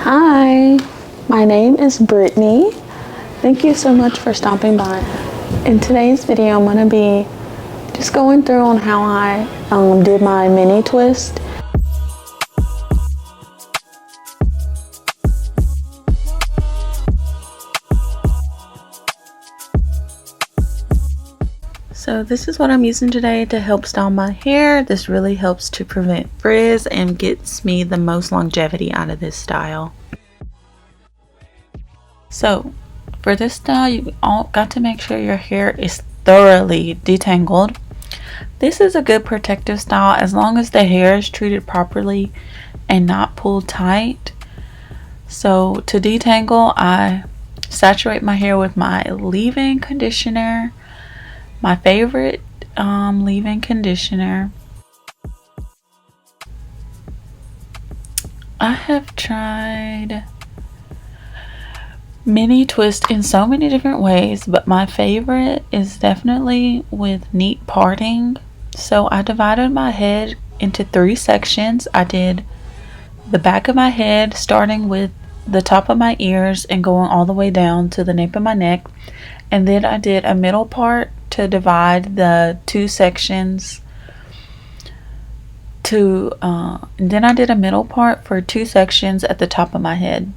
Hi, my name is Brittany. Thank you so much for stopping by. In today's video, I'm going to be just going through on how I did my mini twist. So this is what I'm using today to help style my hair. This really helps to prevent frizz and gets me the most longevity out of this style. So for this style, you all got to make sure your hair is thoroughly detangled. This is a good protective style as long as the hair is treated properly and not pulled tight. So to detangle, I saturate my hair with my leave-in conditioner. My favorite leave-in conditioner. I have tried mini twist in so many different ways, but my favorite is definitely with neat parting. So I divided my head into 3 sections. I did the back of my head, starting with the top of my ears and going all the way down to the nape of my neck. And then I did a middle part to divide the 2 sections and then I did a middle part for 2 sections at the top of my head.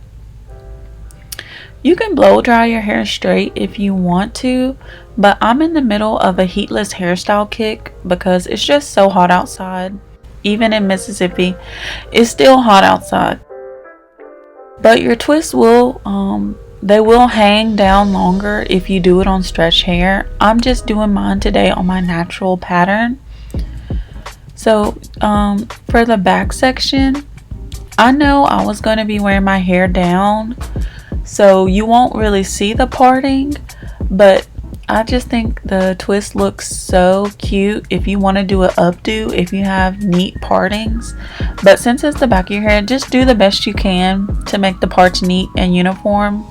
You can blow dry your hair straight if you want to, but I'm in the middle of a heatless hairstyle kick because it's just so hot outside. Even in Mississippi, it's still hot outside. But your twists will they will hang down longer if you do it on stretch hair. I'm just doing mine today on my natural pattern. So for the back section, I know I was going to be wearing my hair down, so you won't really see the parting, but I just think the twist looks so cute if you want to do an updo, if you have neat partings. But since it's the back of your hair, just do the best you can to make the parts neat and uniform,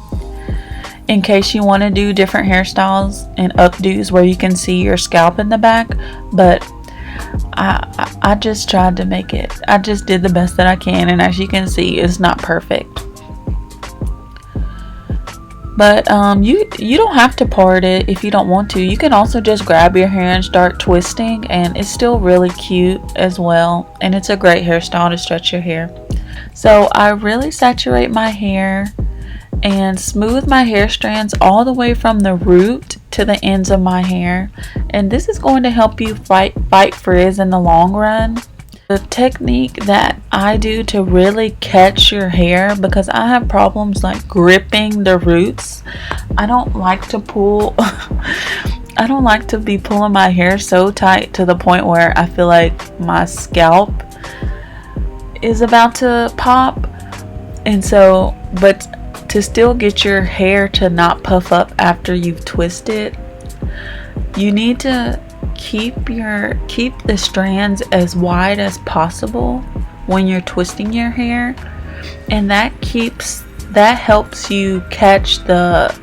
in case you want to do different hairstyles and updos where you can see your scalp in the back. But I just tried to make it. I just did the best that I can, and as you can see, it's not perfect. But you don't have to part it if you don't want to. You can also just grab your hair and start twisting, and it's still really cute as well, and it's a great hairstyle to stretch your hair. So I really saturate my hair and smooth my hair strands all the way from the root to the ends of my hair, and this is going to help you fight frizz in the long run. The technique that I do to really catch your hair, because I have problems like gripping the roots. I don't like to pull I don't like to be pulling my hair so tight to the point where I feel like my scalp is about to pop. And so, but to still get your hair to not puff up after you've twisted, you need to keep the strands as wide as possible when you're twisting your hair, and that helps you catch the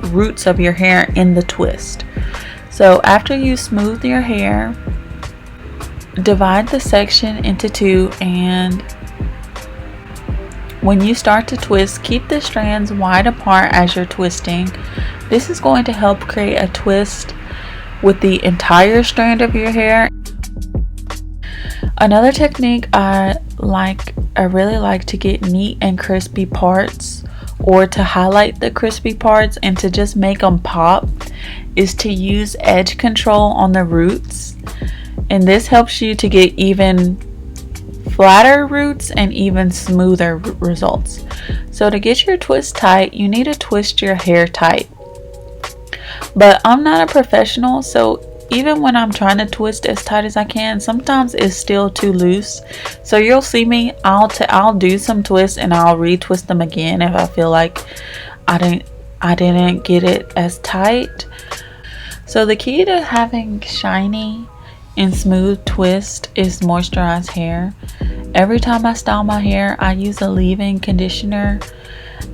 roots of your hair in the twist. So after you smooth your hair, divide the section into 2, and when you start to twist, keep the strands wide apart as you're twisting. This is going to help create a twist with the entire strand of your hair. Another technique I really like to get neat and crispy parts, or to highlight the crispy parts and to just make them pop, is to use edge control on the roots. And this helps you to get even flatter roots and even smoother results. So to get your twist tight, you need to twist your hair tight. But I'm not a professional, so even when I'm trying to twist as tight as I can, sometimes it's still too loose. So you'll see me, I'll do some twists and I'll retwist them again if I feel like I didn't get it as tight. So the key to having shiny and smooth twist is moisturized hair. Every time I style my hair, I use a leave-in conditioner,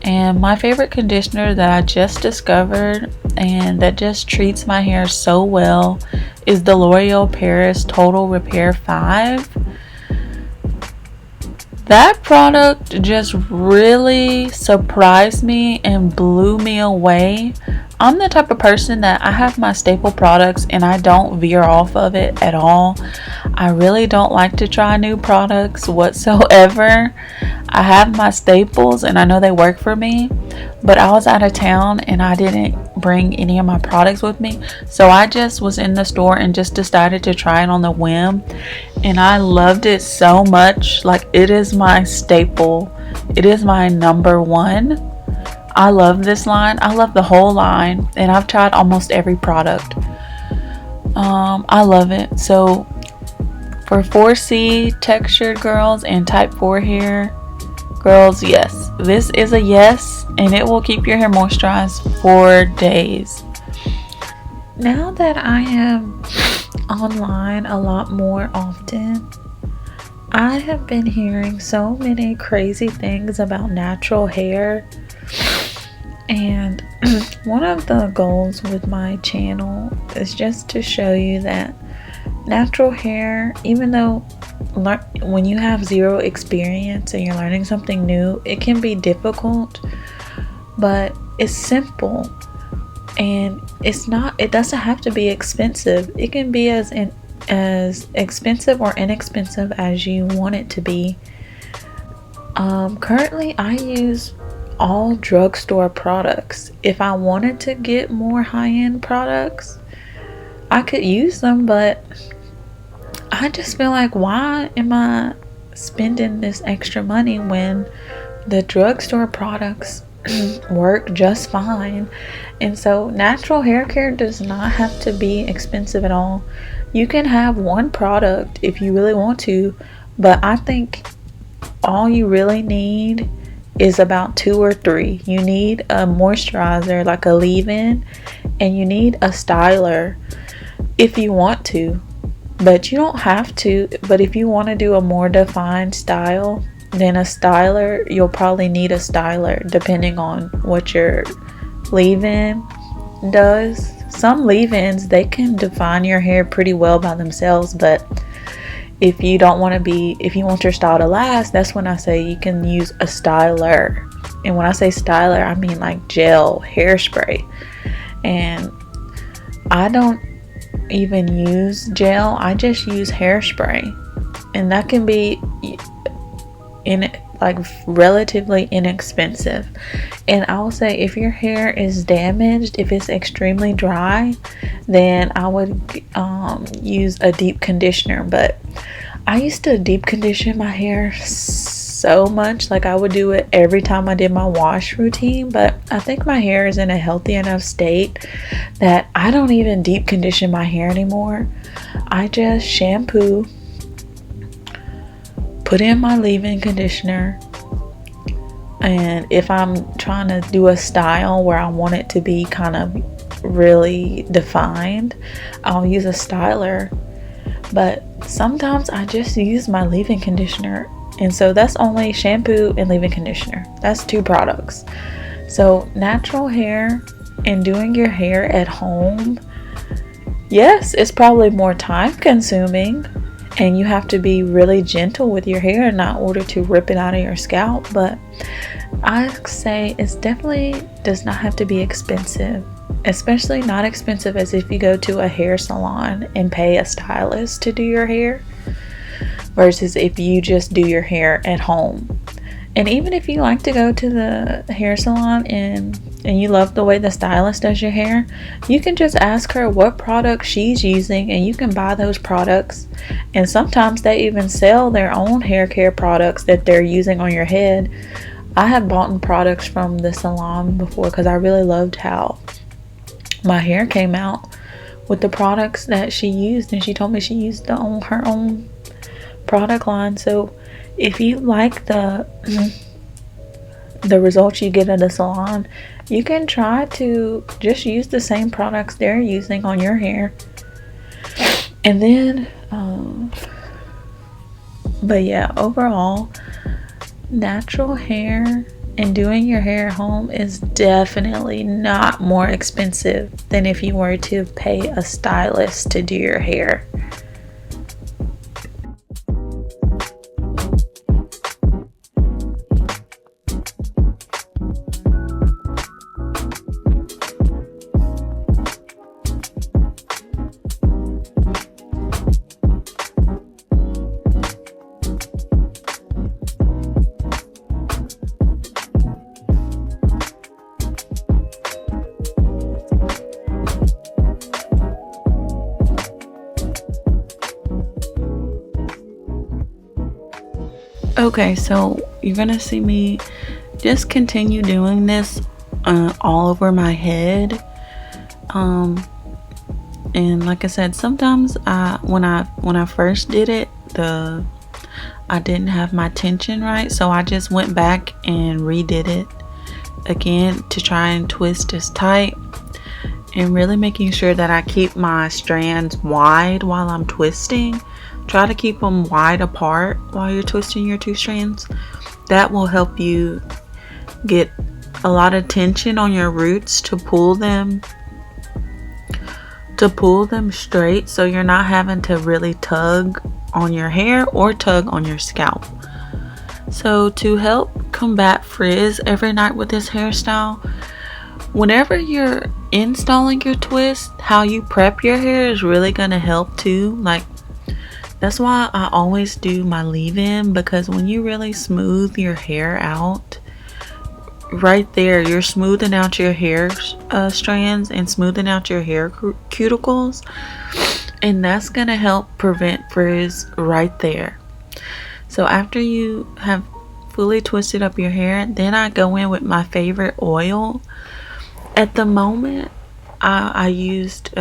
and my favorite conditioner that I just discovered and that just treats my hair so well is the Loreal Paris Total Repair 5. That product just really surprised me and blew me away. I'm the type of person that I have my staple products and I don't veer off of it at all. I really don't like to try new products whatsoever. I have my staples and I know they work for me, but I was out of town and I didn't bring any of my products with me. So I just was in the store and just decided to try it on the whim. And I loved it so much. Like, it is my staple. It is my number one. I love this line. I love the whole line, and I've tried almost every product. I love it. So for 4C textured girls and type 4 hair girls, yes, this is a yes, and it will keep your hair moisturized for days. Now that I am online a lot more often, I have been hearing so many crazy things about natural hair. And one of the goals with my channel is just to show you that natural hair, even though when you have zero experience and you're learning something new, it can be difficult, but it's simple. And it doesn't have to be expensive. It can be as expensive or inexpensive as you want it to be. Currently I use all drugstore products. If I wanted to get more high-end products, I could use them, but I just feel like, why am I spending this extra money when the drugstore products work just fine? And so natural hair care does not have to be expensive at all. You can have one product if you really want to, but I think all you really need is about 2 or 3. You need a moisturizer, like a leave-in, and you need a styler if you want to, but you don't have to. But if you want to do a more defined style, then a styler, you'll probably need a styler depending on what your leave-in does. Some leave-ins, they can define your hair pretty well by themselves, but if you want your style to last, that's when I say you can use a styler. And when I say styler, I mean like gel, hairspray. And I don't even use gel, I just use hairspray. And that can be relatively inexpensive. And I'll say, if your hair is damaged, if it's extremely dry, then I would use a deep conditioner. But I used to deep condition my hair so much, like I would do it every time I did my wash routine, but I think my hair is in a healthy enough state that I don't even deep condition my hair anymore. I just shampoo, put in my leave-in conditioner, and if I'm trying to do a style where I want it to be kind of really defined, I'll use a styler. But sometimes I just use my leave-in conditioner, and so that's only shampoo and leave-in conditioner. That's 2 products. So natural hair and doing your hair at home, yes, it's probably more time consuming, and you have to be really gentle with your hair in order to rip it out of your scalp. But I say it definitely does not have to be expensive, especially not expensive as if you go to a hair salon and pay a stylist to do your hair, versus if you just do your hair at home. And even if you like to go to the hair salon and you love the way the stylist does your hair, you can just ask her what product she's using and you can buy those products. And sometimes they even sell their own hair care products that they're using on your head. I have bought products from the salon before because I really loved how my hair came out with the products that she used, and she told me she used her own product line. So if you like the results you get at a salon, you can try to just use the same products they're using on your hair. And then but yeah, overall, natural hair and doing your hair at home is definitely not more expensive than if you were to pay a stylist to do your hair. Okay, so you're gonna see me just continue doing this all over my head. And like I said, sometimes when I first did it, I didn't have my tension right, so I just went back and redid it again to try and twist as tight, and really making sure that I keep my strands wide while I'm twisting. Try to keep them wide apart while you're twisting your two strands. That will help you get a lot of tension on your roots to pull them straight, so you're not having to really tug on your hair or tug on your scalp. So to help combat frizz every night with this hairstyle, whenever you're installing your twist, how you prep your hair is really going to help too. Like, that's why I always do my leave-in, because when you really smooth your hair out, right there, you're smoothing out your hair strands and smoothing out your hair cuticles, and that's going to help prevent frizz right there. So after you have fully twisted up your hair, then I go in with my favorite oil. At the moment, I used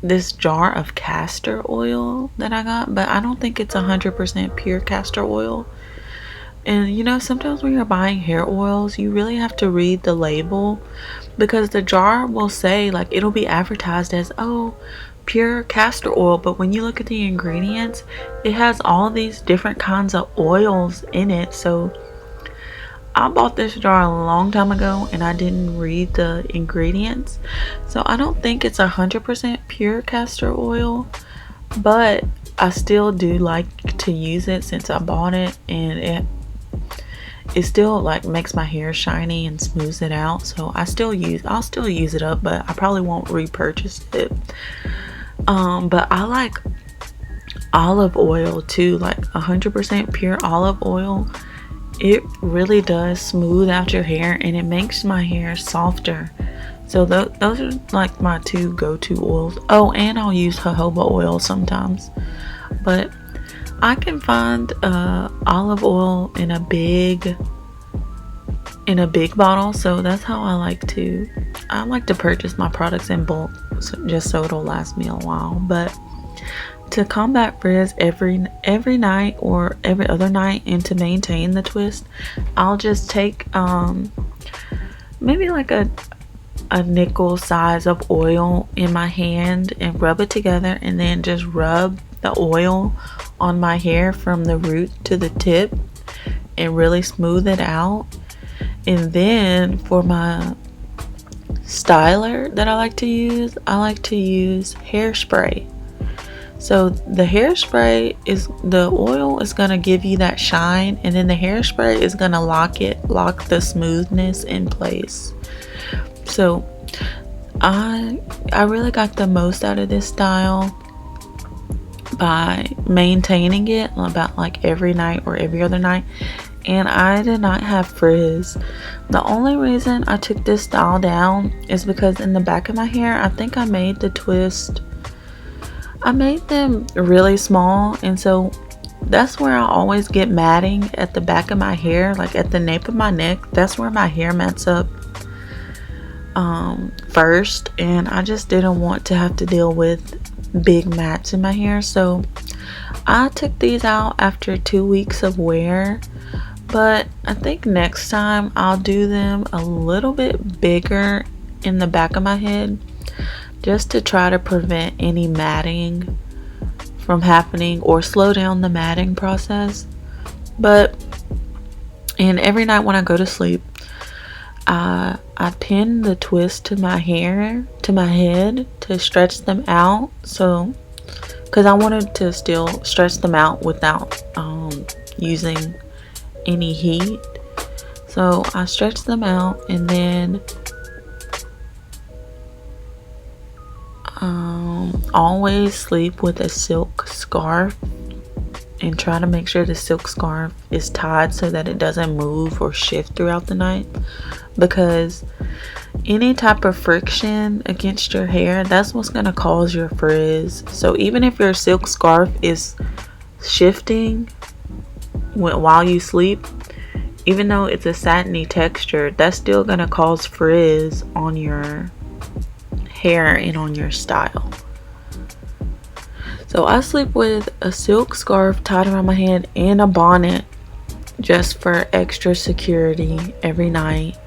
this jar of castor oil that I got, but I don't think it's 100% pure castor oil. And you know, sometimes when you're buying hair oils, you really have to read the label, because the jar will say, like, it'll be advertised as, oh, pure castor oil, but when you look at the ingredients, it has all these different kinds of oils in it. So I bought this jar a long time ago and I didn't read the ingredients, so I don't think it's 100% pure castor oil, but I still do like to use it since I bought it, and it still like makes my hair shiny and smooths it out. So I'll still use it up, but I probably won't repurchase it. But I like olive oil too, like 100% pure olive oil. It really does smooth out your hair and it makes my hair softer. So those are like my two go-to oils. Oh, and I'll use jojoba oil sometimes, but I can find olive oil in a big bottle, so that's how I like to purchase my products in bulk, just so it'll last me a while. But to combat frizz every night or every other night, and to maintain the twist, I'll just take maybe like a nickel size of oil in my hand and rub it together, and then just rub the oil on my hair from the root to the tip and really smooth it out. And then for my styler that I like to use hairspray. So the hairspray the oil is going to give you that shine, and then the hairspray is going to lock the smoothness in place. So I really got the most out of this style by maintaining it about like every night or every other night, and I did not have frizz. The only reason I took this style down is because in the back of my hair, I think I made the twist, I made them really small, and so that's where I always get matting at the back of my hair, like at the nape of my neck. That's where my hair mats up first, and I just didn't want to have to deal with big mats in my hair. So I took these out after 2 weeks of wear, but I think next time I'll do them a little bit bigger in the back of my head, just to try to prevent any matting from happening or slow down the matting process. And every night when I go to sleep, I pin the twist to my head to stretch them out. So, because I wanted to still stretch them out without using any heat. So I stretch them out, and then always sleep with a silk scarf, and try to make sure the silk scarf is tied so that it doesn't move or shift throughout the night, because any type of friction against your hair, that's what's going to cause your frizz. So even if your silk scarf is shifting, while you sleep, even though it's a satiny texture, that's still gonna cause frizz on your hair and on your style. So I sleep with a silk scarf tied around my head and a bonnet just for extra security every night.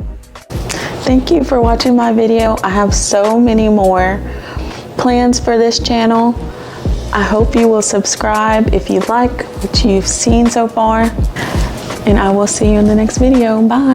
Thank you for watching my video. I have so many more plans for this channel. I hope you will subscribe if you like what you've seen so far, and I will see you in the next video. Bye.